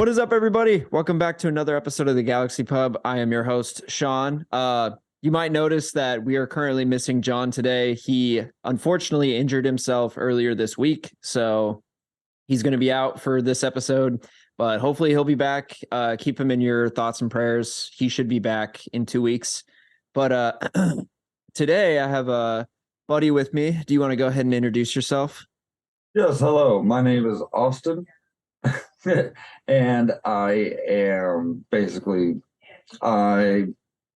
What is up, everybody? Welcome back to another episode of the Galaxy Pub. I am your host, Sean. You might notice that we are currently missing John today. He unfortunately injured himself earlier this week, so he's going to be out for this episode, but hopefully he'll be back. Keep him in your thoughts and prayers. He should be back in 2 weeks. But today I have a buddy with me. Do you want to go ahead and introduce yourself? Yes, hello. My name is Austin, and I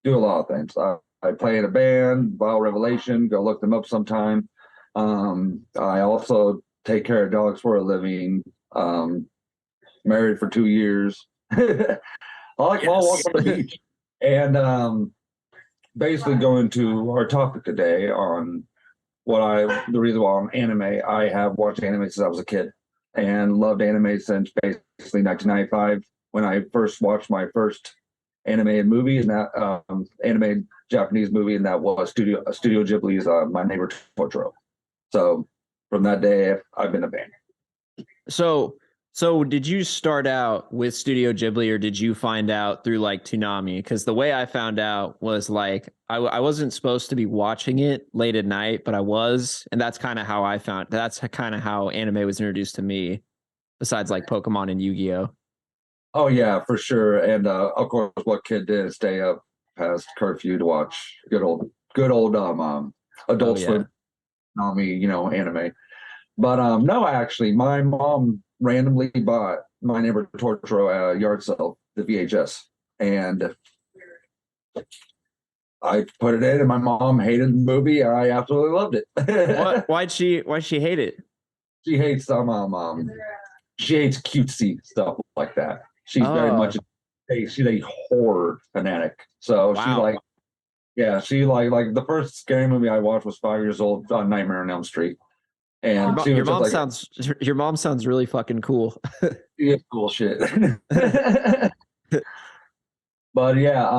do a lot of things. I play in a band, Vile Revelation. Go look them up sometime. I also take care of dogs for a living. Married for 2 years. I like walk on the beach, and basically going to our topic today on the reason why I'm anime. I have watched anime since I was a kid and loved anime since basically 1995 when I first watched my first animated movie, and that animated Japanese movie, and that was Studio Ghibli's My Neighbor Totoro. So from that day, I've been a fan. So did you start out with Studio Ghibli, or did you find out through like Toonami? Because the way I found out was like I wasn't supposed to be watching it late at night, but I was, and that's kind of how anime was introduced to me, besides like Pokemon and Yu-Gi-Oh. Oh yeah, for sure. And of course, what kid didn't stay up past curfew to watch good old Adult Swim, anime. But no, actually, my mom randomly bought My Neighbor Totoro at a yard sale, the VHS, and I put it in, and my mom hated the movie. I absolutely loved it. Why'd she hate it? She hates she hates cutesy stuff like that. She's very much she's a horror fanatic. So wow. she like the first scary movie I watched was 5 years old, on Nightmare on Elm Street. And your mom sounds really fucking cool. Yeah, cool shit. But yeah,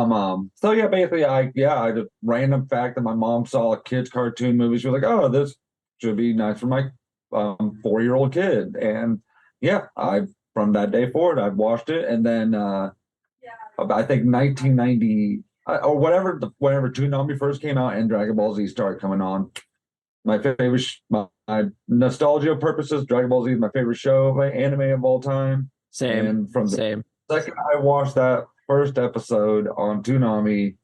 so yeah, basically I the random fact that my mom saw a kid's cartoon movie, she was like, oh, this should be nice for my 4-year-old kid. And yeah, I from that day forward I've watched it. And then I think 1990 or whenever Toonami first came out and Dragon Ball Z started coming on, my favorite, my nostalgia purposes, Dragon Ball Z is my favorite show, my anime of all time. Same. And from the second I watched that first episode on Toonami,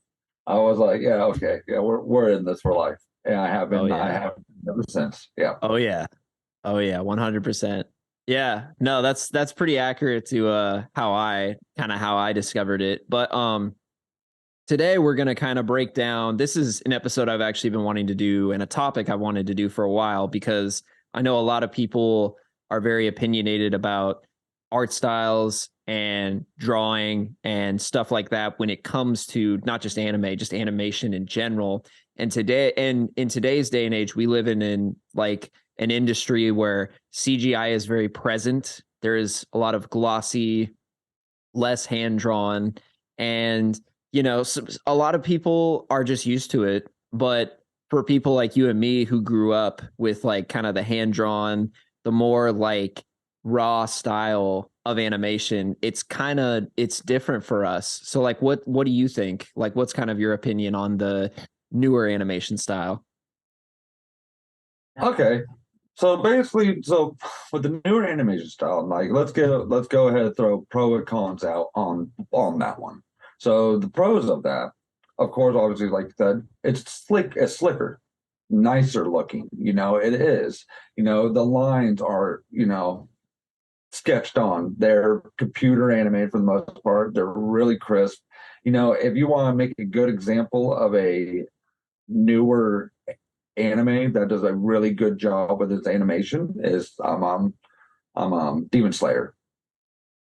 I was like, yeah, okay, yeah, we're in this for life. And I have been, I have ever since. Yeah. Oh yeah. 100%. Yeah. No, that's pretty accurate to how I discovered it. But today we're going to kind of break down. This is an episode I've actually been wanting to do, and a topic I wanted to do for a while, because I know a lot of people are very opinionated about art styles and drawing and stuff like that when it comes to not just anime, just animation in general. And in today's day and age, we live in like an industry where CGI is very present. There is a lot of glossy, less hand drawn, and a lot of people are just used to it. But for people like you and me who grew up with like kind of the hand drawn, the more like raw style of animation, it's different for us. So like, what do you think? Like, what's kind of your opinion on the newer animation style? Okay. So basically, with the newer animation style, like let's go ahead and throw pro and cons out on that one. So the pros of that, of course, obviously, like you said, it's slicker, nicer looking. It is. The lines are, sketched on. They're computer animated for the most part. They're really crisp. If you want to make a good example of a newer anime that does a really good job with its animation, is Demon Slayer.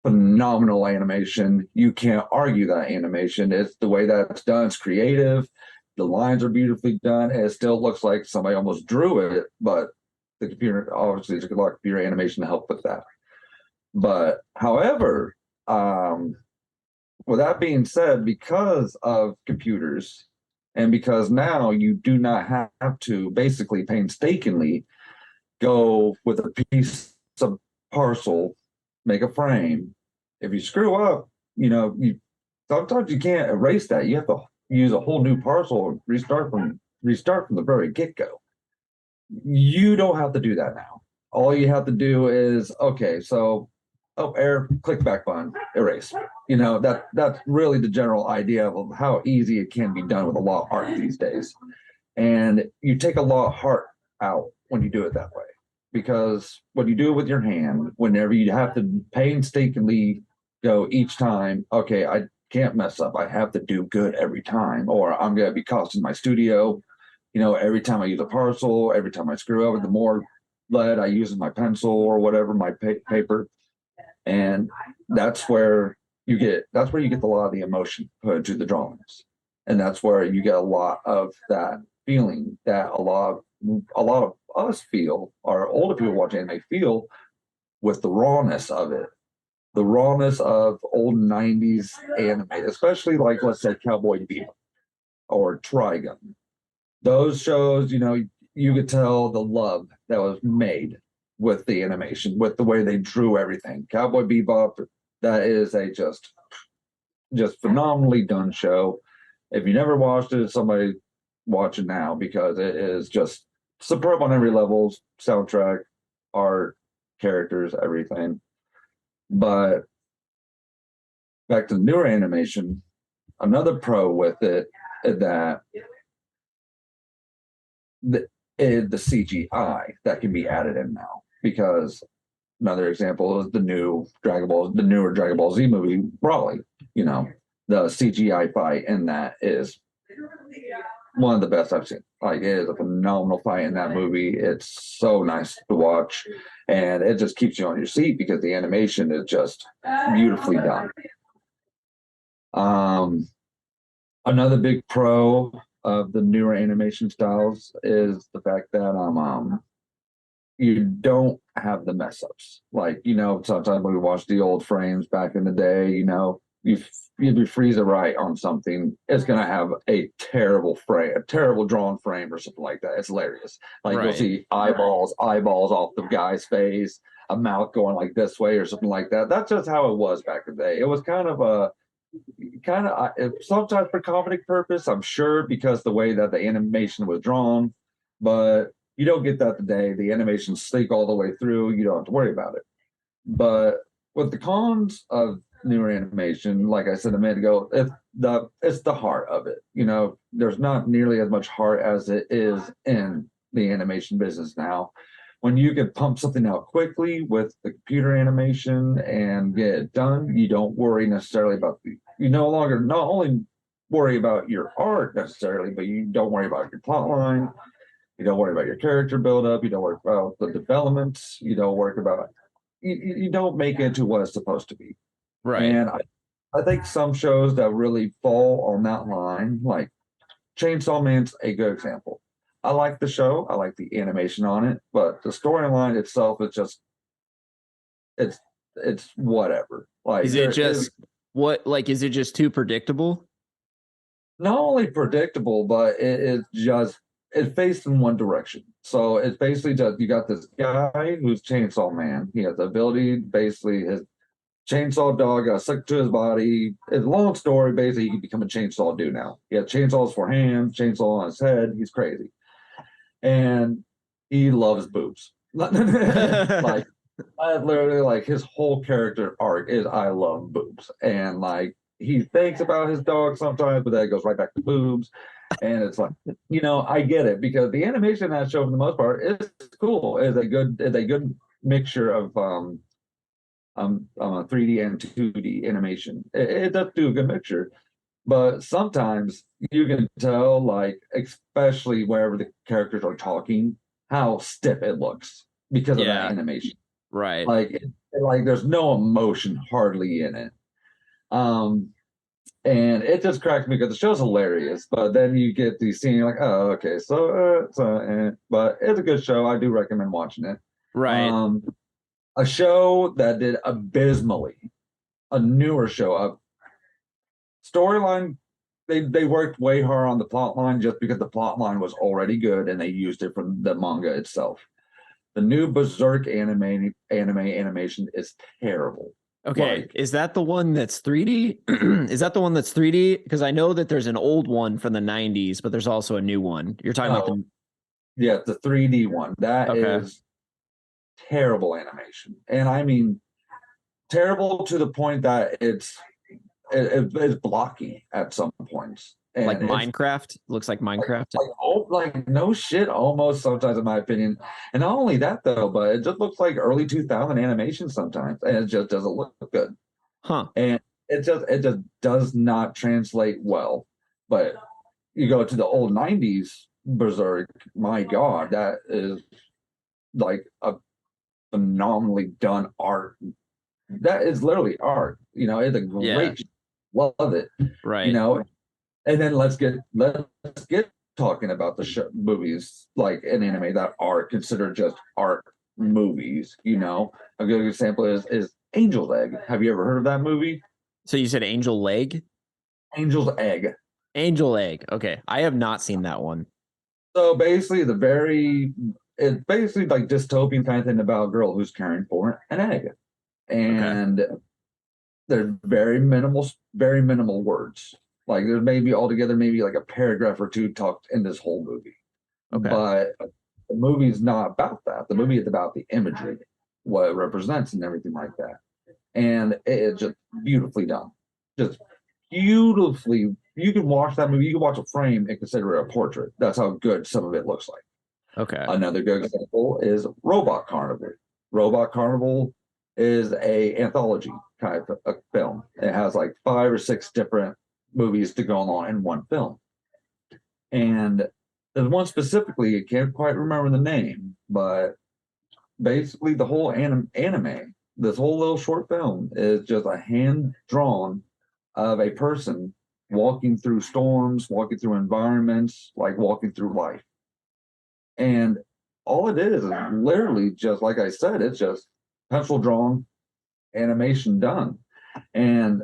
Phenomenal animation. You can't argue that animation. It's the way that it's done. It's creative. The lines are beautifully done. And it still looks like somebody almost drew it, but the computer obviously took a lot of computer animation to help with that. But however, with that being said, because of computers, and because now you do not have to basically painstakingly go with a piece of parcel, make a frame, If you screw up, you sometimes you can't erase that. You have to use a whole new parcel and restart from the very get-go. You don't have to do that now. All you have to do is, okay, so error, click back button, erase. That's really the general idea of how easy it can be done with a lot of art these days. And you take a lot of heart out when you do it that way. Because when you do it with your hand, whenever you have to painstakingly go each time, okay, I can't mess up. I have to do good every time, or I'm going to be costing my studio. Every time I use a parcel, every time I screw over, the more lead I use in my pencil or whatever, my paper. And that's where you get a lot of the emotion put into the drawings. And that's where you get a lot of that feeling that a lot of us feel, or older people watching anime feel, with the rawness of it. The rawness of old 90s anime, especially like, let's say, Cowboy Bebop or Trigun. Those shows, you could tell the love that was made with the animation, with the way they drew everything. Cowboy Bebop, that is a just phenomenally done show. If you never watched it, somebody watch it now, because it is just superb on every level, soundtrack, art, characters, everything. But back to newer animation, another pro with it is that the CGI that can be added in now. Because another example is the newer Dragon Ball Z movie, Broly. The CGI fight in that is one of the best I've seen. Like, it is a phenomenal fight in that movie. It's so nice to watch, and it just keeps you on your seat because the animation is just beautifully done. Um, Another big pro of the newer animation styles is the fact that you don't have the mess ups. Like, sometimes when we watch the old frames back in the day, if you freeze it right on something, it's gonna have a terrible frame, a terrible drawn frame or something like that. It's hilarious. Like, you'll Right. see eyeballs off the guy's face, a mouth going like this way or something like that. That's just how it was back in the day. It was sometimes for comedic purpose, I'm sure, because the way that the animation was drawn, but you don't get that today. The animation's sleek all the way through. You don't have to worry about it. But with the cons of newer animation, like I said a minute ago, it's the heart of it. There's not nearly as much heart as it is in the animation business now. When you can pump something out quickly with the computer animation and get it done, you don't worry necessarily about you no longer not only worry about your art necessarily, but you don't worry about your plot line. You don't worry about your character buildup. You don't worry about the developments. You don't worry about you don't make it into what it's supposed to be. Right. And I think some shows that really fall on that line, like Chainsaw Man's a good example. I like the show, I like the animation on it, but the storyline itself is just it's it's whatever. Is Like, it there is just is it just too predictable? not only predictable, but it faced in one direction. So it's basically just, you got this guy who's Chainsaw Man. He has the ability, basically his chainsaw dog got stuck to his body. It's a long story. Basically, he can become a chainsaw dude now. He has chainsaws for hands, chainsaw on his head. He's crazy. And he loves boobs. Like, I literally, like, his whole character arc is I love boobs. And like, he thinks about his dog sometimes, but then it goes right back to boobs. And it's like, I get it, because the animation in that show for the most part is cool. Is a good mixture of 3D and 2D animation. It does do a good mixture, but sometimes you can tell, like, especially wherever the characters are talking, how stiff it looks because of that Yeah. animation. Right. Like there's no emotion hardly in it. Um, and it just cracks me because the show's hilarious, but then you get these scenes, you're like, oh, okay, but it's a good show. I do recommend watching it. Right. Um, a show that did abysmally, a newer show, a storyline. They worked way hard on the plot line just because the plot line was already good and they used it from the manga itself. The new Berserk animation is terrible. Okay, Like, is that the one that's 3D? Is that the one that's 3D? Because I know that there's an old one from the 90s, but there's also a new one. You're talking about no, the yeah, the 3D one. That okay, is terrible animation. And I mean terrible to the point that it's blocky at some points. like And it's Minecraft. Looks like Minecraft. like no shit almost sometimes in my opinion. And not only that though, but it just looks like early 2000 animation sometimes, and it just doesn't look good. Huh. And it just does not translate well. But you go to the old 90s Berserk, my god, that is like a phenomenally done art. That is literally art. It's a Yeah, great, love it. you right. know and then let's get talking about the movies like in anime that are considered just art movies. A good example is Angel's Egg. Have you ever heard of that movie? So you said Angel Leg? Angel's Egg. Angel Egg. Okay. I have not seen that one. So basically, it's basically like dystopian kind of thing about a girl who's caring for an egg, Okay. and they're very minimal words. Like there's maybe altogether maybe like a paragraph or two talked in this whole movie. Okay. But the movie's not about that. The movie is about the imagery, what it represents, and everything like that. And it's just beautifully done. Just beautifully. You can watch that movie. You can watch a frame and consider it a portrait. That's how good some of it looks like. Okay. Another good example is Robot Carnival. Robot Carnival is a anthology kind of a film. It has like 5 or 6 different movies to go on in one film. And there's one specifically, I can't quite remember the name, but basically the whole anime, this whole little short film is just a hand drawn of a person walking through storms, walking through environments, like walking through life. And all it is literally just like I said, it's just pencil drawn animation done. And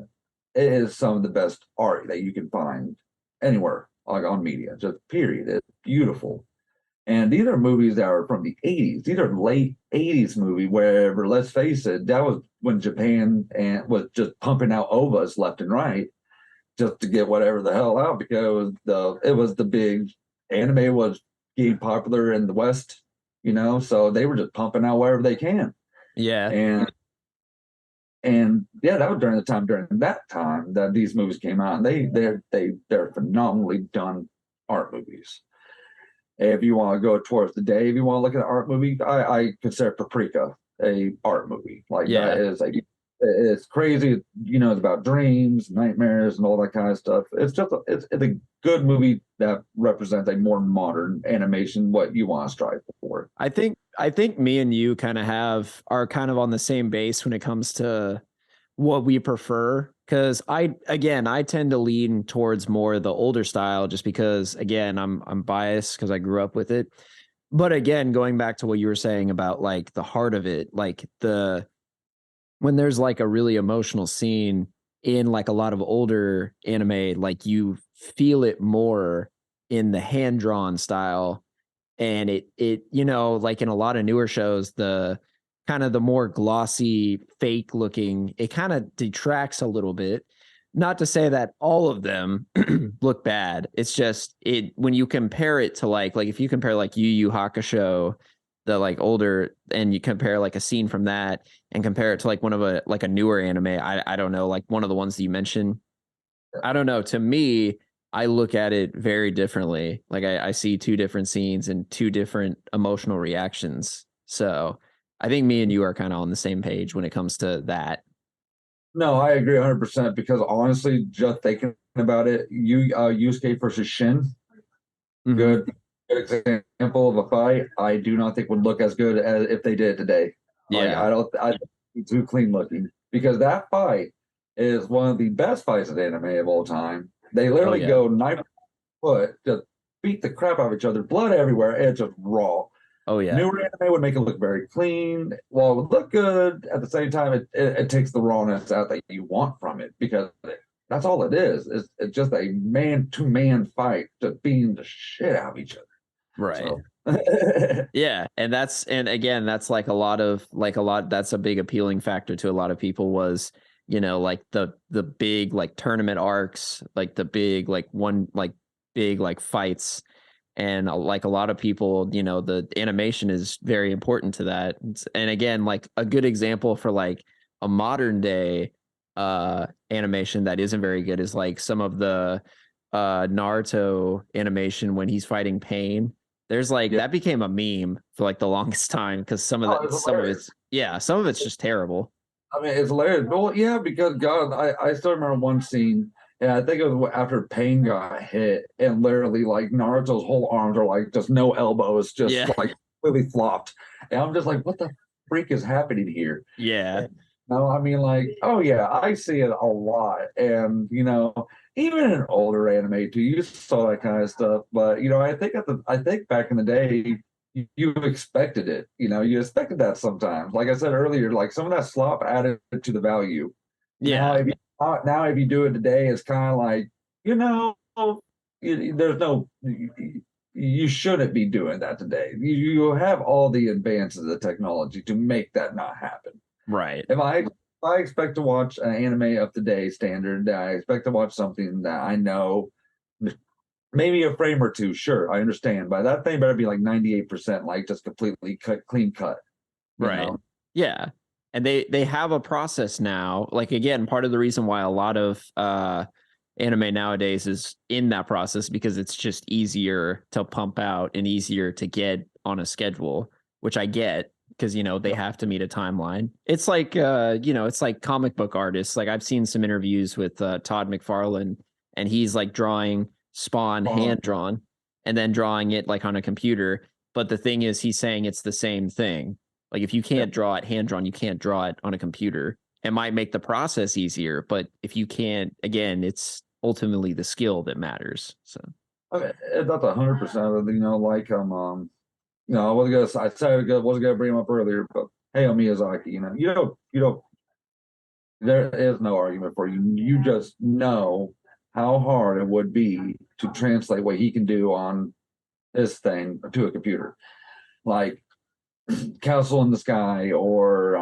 it is some of the best art that you can find anywhere, like on media, just period. It's beautiful. And these are movies that are from the 80s. These are late 80s movie where, let's face it, that was when Japan and was just pumping out OVAs left and right just to get whatever the hell out because it was the big anime was getting popular in the West, so they were just pumping out wherever they can. Yeah. And yeah, that was during that time that these movies came out, and they're phenomenally done art movies. If you want to go towards the day, if you want to look at an art movie, I consider Paprika a art movie. Like that Yeah. is it's crazy. It's about dreams, nightmares, and all that kind of stuff. It's a good movie that represents a more modern animation, what you want to strive for. I think me and you kind of are kind of on the same base when it comes to what we prefer. Cause I tend to lean towards more the older style just because again, I'm biased because I grew up with it. But again, going back to what you were saying about like the heart of it, like when there's like a really emotional scene in like a lot of older anime, like you feel it more in the hand drawn style. And like in a lot of newer shows, the kind of the more glossy, fake looking, it kind of detracts a little bit. Not to say that all of them look bad. It's just when you compare it to like if you compare like Yu Yu Hakusho, the like older, and you compare like a scene from that and compare it to like one of a newer anime. I don't know, like one of the ones that you mentioned. I don't know. To me, I look at it very differently. Like I see two different scenes and two different emotional reactions. So I think me and you are kind of on the same page when it comes to that. No, I agree 100% because honestly, just thinking about it, Yusuke versus Shin, Hmm. good, good example of a fight. I do not think would look as good as if they did today. Like Yeah. I think it's too clean looking because that fight is one of the best fights in anime of all time. They Oh literally yeah. go knife foot, just beat the crap out of each other, blood everywhere. It's just raw. Oh yeah. Newer anime would make it look very clean. While it would look good, at the same time, it takes the rawness out that you want from it because that's all it is. It's just a man to man fight, just beating the shit out of each other. Right. So Yeah, and again, that's like a lot that's a big appealing factor to a lot of people was, like the big like tournament arcs, like the big like one like big like fights. And like a lot of people, the animation is very important to that. And again, like a good example for like a modern day animation that isn't very good is like some of the Naruto animation when he's fighting Pain. There's like Yeah. that became a meme for like the longest time because Oh, it's some of hilarious. it's yeah, some of it's just terrible. I mean, it's hilarious. Well, yeah, because God, I still remember one scene, and I think it was after Pain got hit, and literally like Naruto's whole arms are like just no elbows, just Yeah. like completely flopped. And I'm just like, what the freak is happening here? Yeah. And, no, I mean, like, oh yeah, I see it a lot, and even in older anime too, you saw that kind of stuff. But I think back in the day, you expected it. You expected that sometimes. Like I said earlier, like some of that slop added to the value. Now, Yeah. if you do it today, it's kind of like you know, there's no. You shouldn't be doing that today. You have all the advances of the technology to make that not happen. Right. If I expect to watch an anime of today's standard, I expect to watch something that I know maybe a frame or two, sure, I understand. But that thing better be like 98% like just completely clean cut, you Right. know? Yeah. And they have a process now. Like again, part of the reason why a lot of anime nowadays is in that process because it's just easier to pump out and easier to get on a schedule, which I get because they Yeah. have to meet a timeline. It's like it's like comic book artists. Like I've seen some interviews with Todd McFarlane and he's like drawing Spawn Um, hand drawn and then drawing it like on a computer. But the thing is he's saying it's the same thing. Like if you yeah. can't draw it hand drawn, you can't draw it on a computer. It might make the process easier, but if you can't, again, it's ultimately the skill that matters. So I mean, that's 100% of it, like I wasn't gonna bring him up earlier, but hey, Miyazaki, there is no argument for you. You just know how hard it would be to translate what he can do on this thing to a computer. Like Castle in the Sky or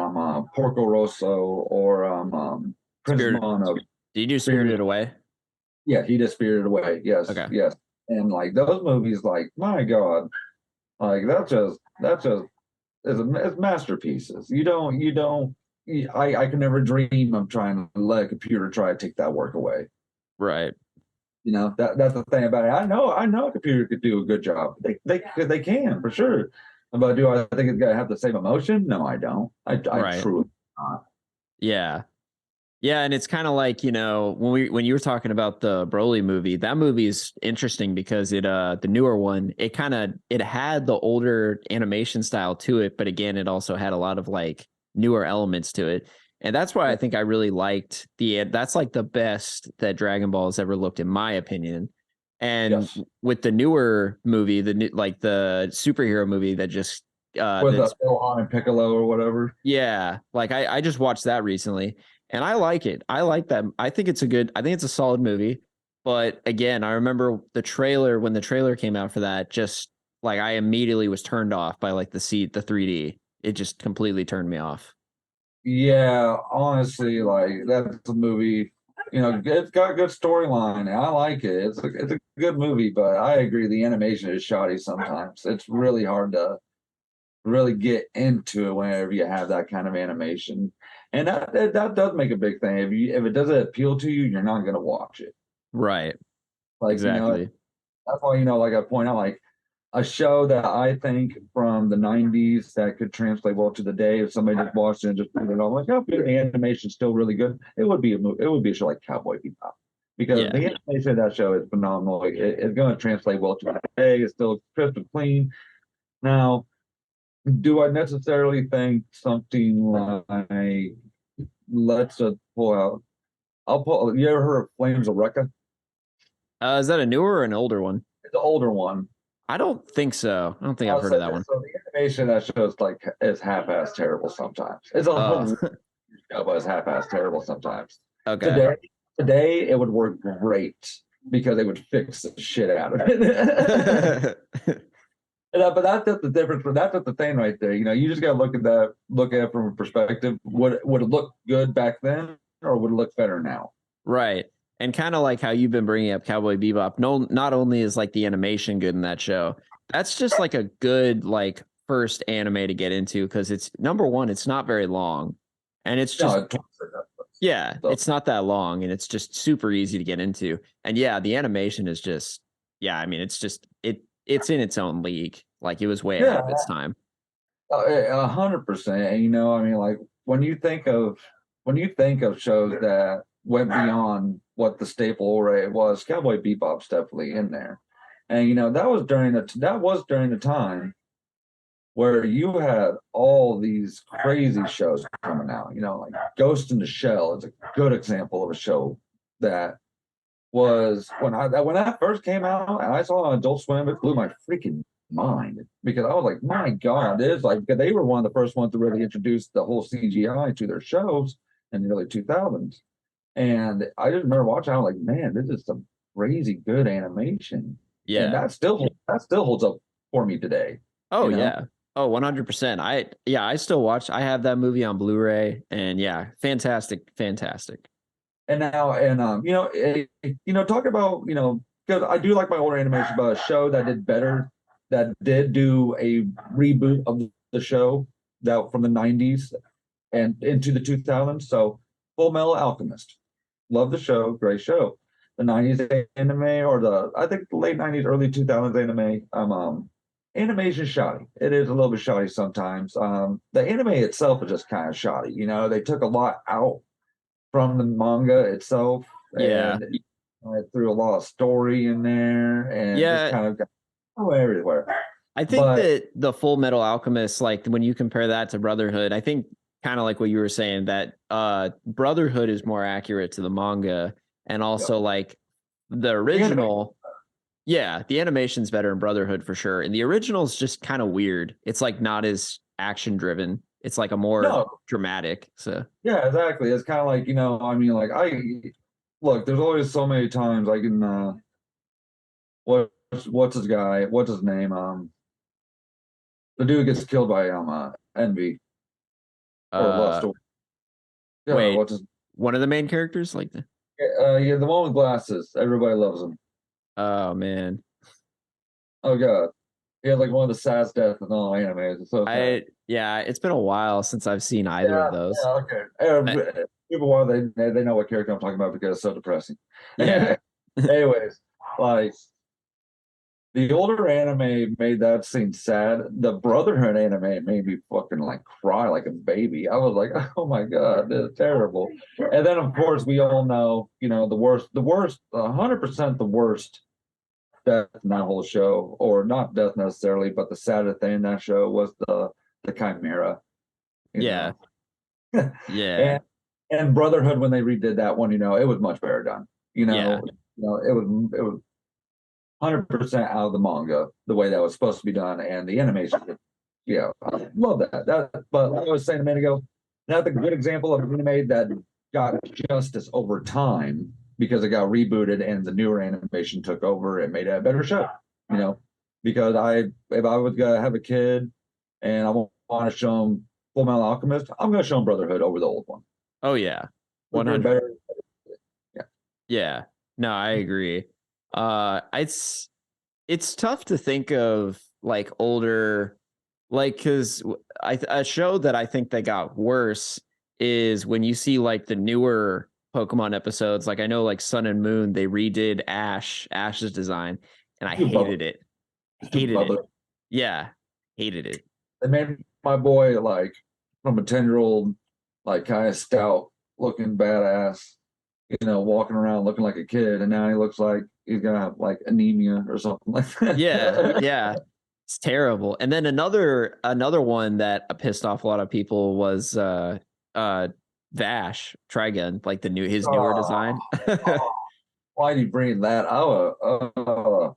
Porco Rosso or Prince Spirit, Mono. did you do Spirited, Spirited Away? yeah, he just Spirited Away. Yes, Okay. yes. And like those movies, like my God, like that's just it's masterpieces. I can never dream of trying to let a computer try to take that work away. Right. That's the thing about it. I know a computer could do a good job. They can for sure. But do I think it's gonna have the same emotion? No, I don't. I Right. truly not. Yeah. Yeah, and it's kind of like, when you were talking about the Broly movie, that movie is interesting because the newer one, it had the older animation style to it, but again, it also had a lot of like newer elements to it. And that's why I Yeah. think I really liked that's like the best that Dragon Ball has ever looked in my opinion. And Yes. with the newer movie, like the superhero movie that just With that's Gohan and Piccolo or whatever. yeah, like I just watched that recently and I like it. I like that. I think it's a solid movie. But again, I remember when the trailer came out for that, just like I immediately was turned off by like the 3D. It just completely turned me off. Yeah, honestly, like that's a movie. It's got a good storyline. And I like it. It's a good movie, but I agree the animation is shoddy sometimes. It's really hard to really get into it whenever you have that kind of animation. And that does make a big thing. If it doesn't appeal to you, you're not gonna watch it. Right. Like, Exactly. that's why, like I point out, like a show that I think from the 90s that could translate well to the day if somebody just watched it and just put it on, like, oh, the animation's still really good. It would be a show like Cowboy Bebop. Because Yeah. the animation of that show is phenomenal. It's going to translate well to today. It's still crisp and clean. Now, do I necessarily think something like let's just pull out? I'll pull. You ever heard of Flames of Recca? Is that a newer or an older one? It's an older one. I don't think so. I don't think I've I'll heard of say that this: one. so the animation of that show is like is half-ass terrible sometimes. It's a Oh, whole show, but it's half-ass terrible sometimes. okay. Today, today it would work great because they would fix the shit out of it. But that's the difference. That's the thing right there. You just gotta look at it from a perspective. Would it look good back then, or would it look better now? Right. And kind of like how you've been bringing up Cowboy Bebop. No, not only is like the animation good in that show, that's just like a good like first anime to get into because it's number one, it's not very long. And it's No, just yeah, so it's not that long and it's just super easy to get into. And yeah, the animation is just yeah, I mean it's just it's in its own league. Like it was way ahead of yeah, its time. 100%. And I mean, like when you think of shows that went beyond what the staple array was, Cowboy Bebop's definitely in there. And that was during the time where you had all these crazy shows coming out. Like Ghost in the Shell is a good example of a show that was when that first came out and I saw it on Adult Swim, it blew my freaking mind because I was like, my God, it is like they were one of the first ones to really introduce the whole CGI to their shows in the early 2000s. And I just remember watching, I was like, man, this is some crazy good animation. And Yeah. that still holds up for me today, Oh you know? yeah. Oh, 100%. I still watch. I have that movie on Blu-ray and yeah, fantastic, fantastic. And now, and talk about because I do like my older animation, but a show that did better, that did do a reboot of the show that from the '90s and into the 2000s. So, Full Metal Alchemist, love the show, great show. The '90s anime or the I think the late '90s, early 2000s anime. Animation shoddy. It is a little bit shoddy sometimes. The anime itself is just kind of shoddy. They took a lot out from the manga itself, Yeah. and I threw a lot of story in there, and just Yeah, kind of got everywhere. I think But that the Full Metal Alchemist, like when you compare that to Brotherhood, I think kind of like what you were saying that Brotherhood is more accurate to the manga and also like the the anime, original. Yeah, the animation's better in Brotherhood for sure. And the original is just kind of weird. It's like not as action driven. It's like a more no, dramatic. So yeah, exactly. It's kind of like I mean, like I look. There's always so many times I can. What's his guy? What's his name? The dude gets killed by Envy or Lust. uh Or, yeah, wait, what's his? one of the main characters like the Yeah, the one with glasses. Everybody loves him. oh man. Oh God. He had like one of the saddest deaths in all animes. It's so sad. Yeah, it's been a while since I've seen either of Yeah, those. yeah, okay. I, People want they know what character I'm talking about because it's so depressing. yeah. Anyways, like the older anime made that scene sad. The Brotherhood anime made me fucking like cry like a baby. I was like, oh my God, this is terrible. And then of course we all know, the worst, 100% the worst death in that whole show, or not death necessarily, but the saddest thing in that show was the Chimera, you Yeah. know. Yeah. and and Brotherhood when they redid that one, it was much better done. Yeah. It was 100% out of the manga the way that was supposed to be done, and the animation. Yeah, I love that. But like I was saying a minute ago, that's a good example of an anime that got justice over time because it got rebooted and the newer animation took over and made it a better show. You know, because if I was gonna have a kid and I want to show him Full Metal Alchemist, I'm gonna show him Brotherhood over the old one. Oh yeah. They're 100. better. Yeah. Yeah. No, I agree. It's tough to think of like older like cuz a show that I think that got worse is when you see like the newer Pokemon episodes. Like I know like Sun and Moon they redid Ash's design and I Too bubbly. hated it. Too Hated it. bubbly. Yeah. Hated it. They made my boy like from a 10-year-old, like kind of stout looking badass, walking around looking like a kid, and now he looks like he's gonna have like anemia or something like Yeah. that. Yeah. It's terrible. And then another one that pissed off a lot of people was uh Vash Trigun, like his newer Oh, design. why do you bring that up?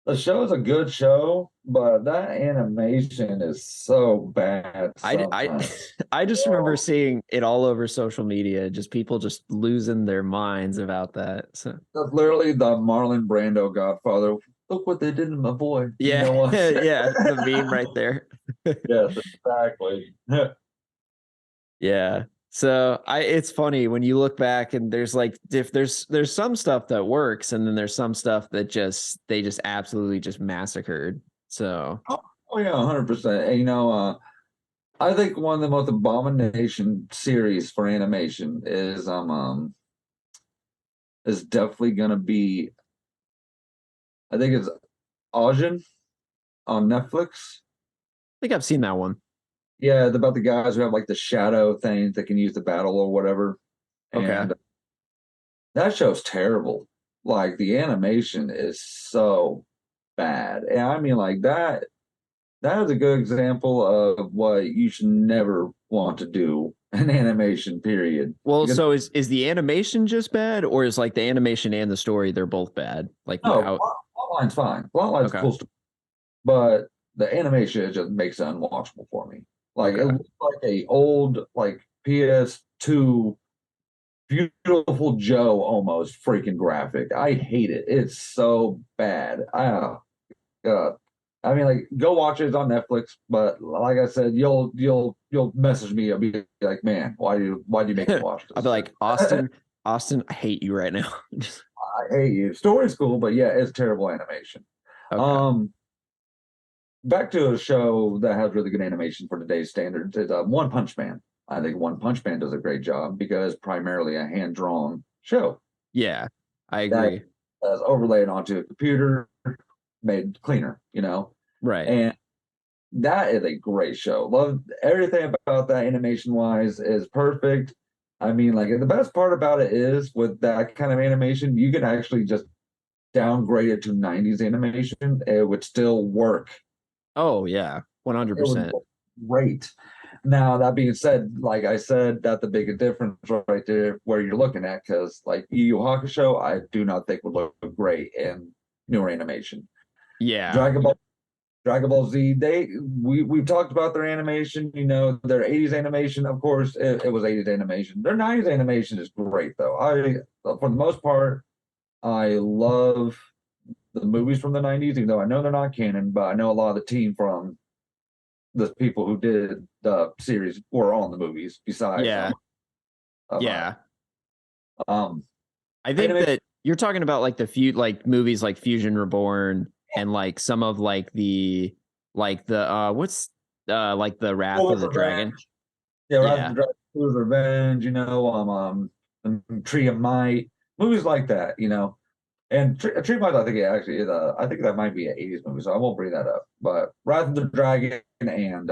The show is a good show, but that animation is so bad I sometimes. I just remember Oh, seeing it all over social media, just people just losing their minds about that. So that's literally the Marlon Brando Godfather look what they did to my boy. You Yeah, know what? yeah, the meme right there. Yes, exactly. Yeah. So it's funny when you look back and there's like if there's some stuff that works and then there's some stuff that they just absolutely just massacred. So Oh yeah, 100%. And, I think one of the most abomination series for animation is definitely gonna be, I think it's Ajin on Netflix. I think I've seen that one. Yeah, it's about the guys who have like the shadow things that can use the battle or whatever. Okay. And that show's terrible. Like the animation is so bad. And I mean like that is a good example of what you should never want to do in animation, period. Well, Because so is the animation just bad, or is like the animation and the story they're both bad? Like no, without plot line's fine. Plot line's okay. cool stuff. But the animation it just makes it unwatchable for me. Like it Okay. looks like a old like PS2 Beautiful Joe almost freaking graphic. I hate it. It's so bad. God. I mean, like, go watch it. It's on Netflix. But like I said, you'll message me. I'll be like, man, why do you make me watch I'll be this? like, Austin, I hate you right now. Just- I hate you. Story's cool, but yeah, it's terrible animation. okay. Um, Back to a show that has really good animation for today's standards is One Punch Man. I think One Punch Man does a great job because it's primarily a hand drawn show Yeah, I that agree. is overlaid onto a computer, made cleaner, Right. and that is a great show. Love everything about that animation wise is perfect. I mean, like the best part about it is with that kind of animation, you can actually just downgrade it to 90s animation. It would still work. Oh yeah, It would 100%. look great. Now, that being said, like I said, that's the big difference right there where you're looking at, because like Yu Yu Hakusho, I do not think would look great in newer animation. Yeah. Dragon Ball Dragon Ball Z, we've talked about their animation, their 80s animation, of course, it was 80s animation. Their 90s animation is great though. For the most part, I love the movies from the 90s, even though I know they're not canon, but I know a lot of the team from the people who did the series were on the movies besides Yeah. um uh, Yeah. um I think animation that you're talking about like the few like movies like Fusion Reborn and like some of like the what's like the Wrath of Full the of Revenge. Dragon. Yeah, Rise of the Yeah. Dragon, Full of Revenge, Tree of Might, movies like that, And Tree of Might, I think it actually is I think that might be an 80s movie, so I won't bring that up. But Rise of the Dragon and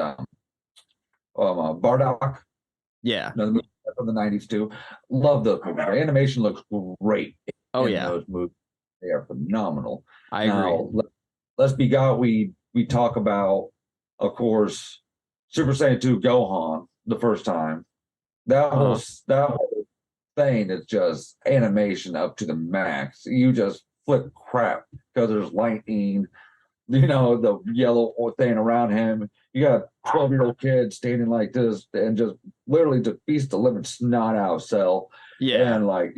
Bardock, Yeah. another movie from the 90s too. Love those movies. The animation looks great Oh in yeah. those movies. They are phenomenal. I agree. Now, let's be God. We talk about, of course, Super Saiyan 2 Gohan the first time. Uh-huh. That whole thing is just animation up to the max. You just flip crap because there's lightning, the yellow thing around him. You got a 12-year-old kid standing like this and just literally just beats the living snot out of Cell. Yeah. And like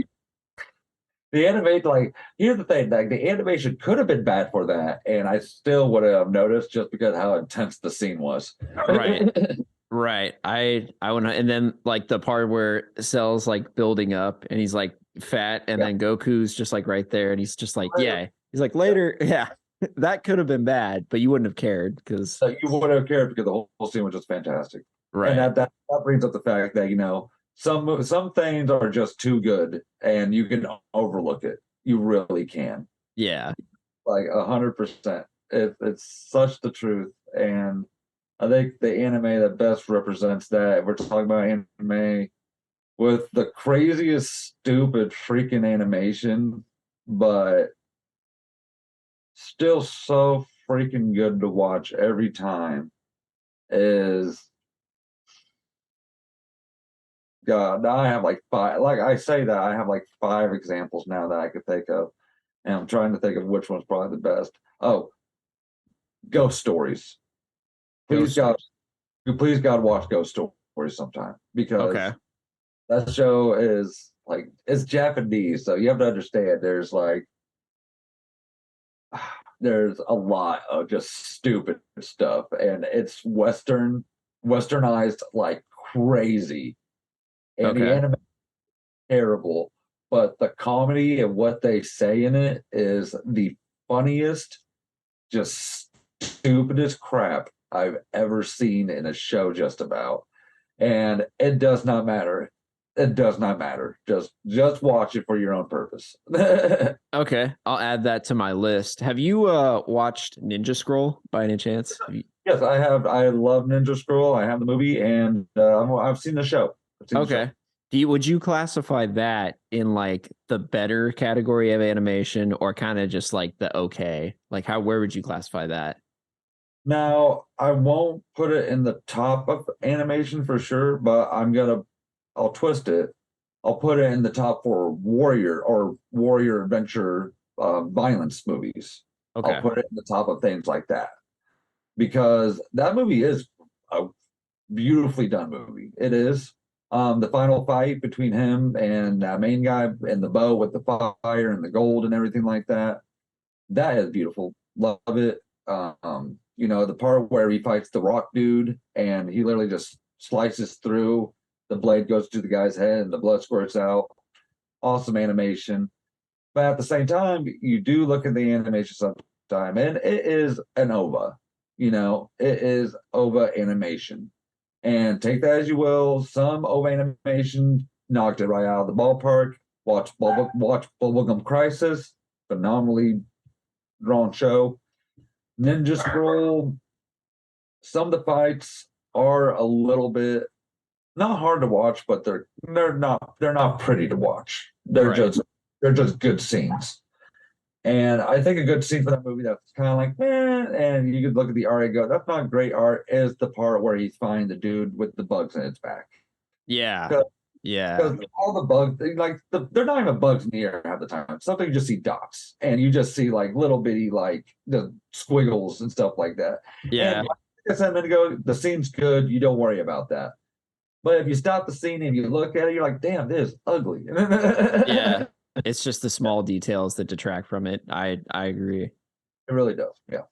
the animate, like here's the thing, like the animation could have been bad for that, and I still would have noticed just because how intense the scene was. Right. Right. I want to and then like the part where Cell's like building up and he's like fat and Yeah. then Goku's just like right there and he's just like, yeah. He's like later, yeah. That could have been bad, but you wouldn't have cared because So you would have cared because the whole scene was just fantastic. And right. that brings up the fact that some things are just too good and you can overlook it. You really can. Yeah. Like 100%. It's such the truth. And I think the anime that best represents that, if we're talking about anime with the craziest, stupid freaking animation, but still so freaking good to watch every time, is God. Now I have like five, like I say that I have like five examples now that I could think of. And I'm trying to think of which one's probably the best. Oh, Ghost Stories. Please Ghost God, Stories. please God, watch Ghost Stories sometime, Okay. because that show is like it's Japanese, so you have to understand. There's like there's a lot of just stupid stuff, and it's westernized like crazy, and the Okay. anime terrible, but the comedy and what they say in it is the funniest, just stupidest crap I've ever seen in a show, just about. And it does not matter. It does not matter. Just watch it for your own purpose. Yes, Okay. I'll add that to my list. Have you watched Ninja Scroll by any chance? I have. I love Ninja Scroll. I have the movie, and I've seen the show. I've seen the show. Okay. Would you classify that in like the better category of animation or kind of just like the okay? Like where would you classify that? Now, I won't put it in the top of animation for sure, but I'll twist it. I'll put it in the top for warrior adventure violence movies. I'll Okay. put it in the top of things like that because that movie is a beautifully done movie. It is. The final fight between him and that main guy and the bow with the fire and the gold and everything like that. That is beautiful. Love it. The part where he fights the rock dude and he literally just slices through, the blade goes to the guy's head and the blood squirts out. Awesome animation. But at the same time, you do look at the animation sometime, and it is an OVA. It is OVA animation. And take that as you will. Some OVA animation knocked it right out of the ballpark. Watch Bubblegum Crisis, phenomenally drawn show. Ninja Scroll, some of the fights are a little bit not hard to watch, but they're not pretty to watch. They're Right. just good scenes. And I think a good scene for that movie that's kind of like, and you could look at the art and go, that's not great art, is the part where he's finding the dude with the bugs in its back. Yeah. Yeah. Because all the bugs, they're not even bugs in the air half the time. Sometimes you just see dots, and you just see like little bitty like the squiggles and stuff like that. And Yeah. like I said a minute ago, the scene's good. You don't worry about that. But if you stop the scene and you look at it, you're like, damn, this is ugly. Yeah. It It's just the small details that detract from it. I agree. really does. Yeah.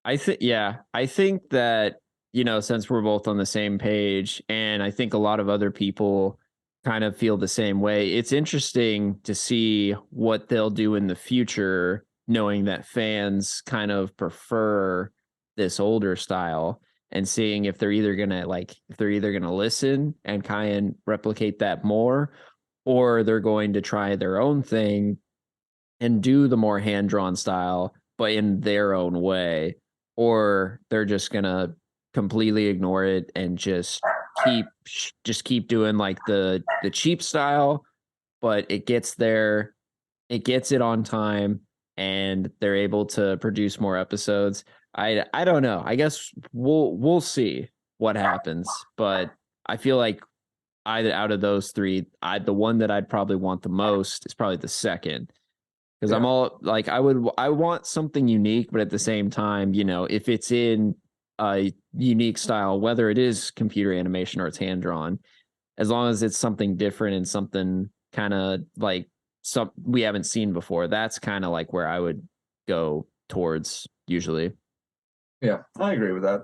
I think that, since we're both on the same page, and I think a lot of other people kind of feel the same way, it's interesting to see what they'll do in the future, knowing that fans kind of prefer this older style and seeing if they're either gonna listen and kind of replicate that more, or they're going to try their own thing and do the more hand drawn style, but in their own way, or they're just gonna completely ignore it and just keep doing like the cheap style, but it gets it on time, and they're able to produce more episodes. I don't know. I guess we'll see what happens, but I feel like either out of those three, the one that I'd probably want the most is probably the second because I'm Yeah. all like I want something unique, but at the same time, if it's in a unique style, whether it is computer animation or it's hand drawn, as long as it's something different and something kind of like some we haven't seen before, that's kind of like where I would go towards usually. Yeah, I agree with that.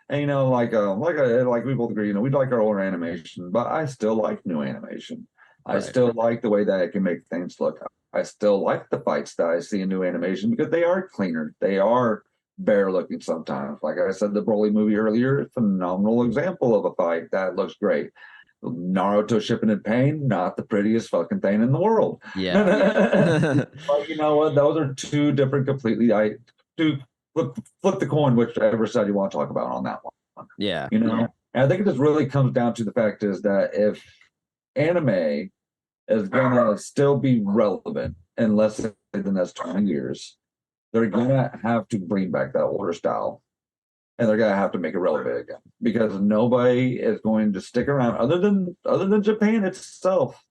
And like we both agree, we like our older animation, but I still like new animation. I Right. still like the way that it can make things look. I still like the fights that I see in new animation because they are cleaner. They are better looking sometimes. Like I said, the Broly movie earlier, phenomenal example of a fight that looks great. Naruto shipping in pain, not the prettiest fucking thing in the world. Yeah. But you know what? Those are two different completely. I do flip the coin, whichever side you want to talk about on that one. Yeah. And I think it just really comes down to the fact is that if anime is gonna still be relevant in less than the next 20 years, they're gonna have to bring back that older style, and they're gonna have to make it relevant again because nobody is going to stick around other than Japan itself.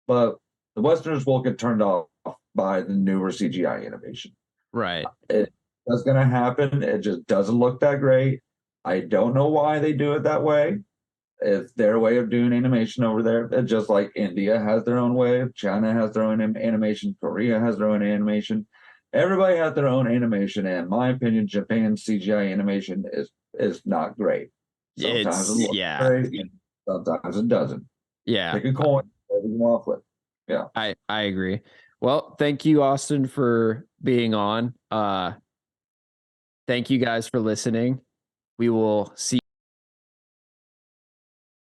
But the Westerners will get turned off by the newer CGI innovation. Right. That's going to happen. It just doesn't look that great. I don't know why they do it that way. It's their way of doing animation over there. It's just like India has their own way, China has their own animation, Korea has their own animation. everybody has their own animation, and in my opinion, Japan's CGI animation is not great. Sometimes it It's looks yeah, great, and sometimes it doesn't. yeah. Pick a coin, whatever you want with. Yeah. I agree. Well, thank you, Austin, for being on. Thank you guys for listening. We will see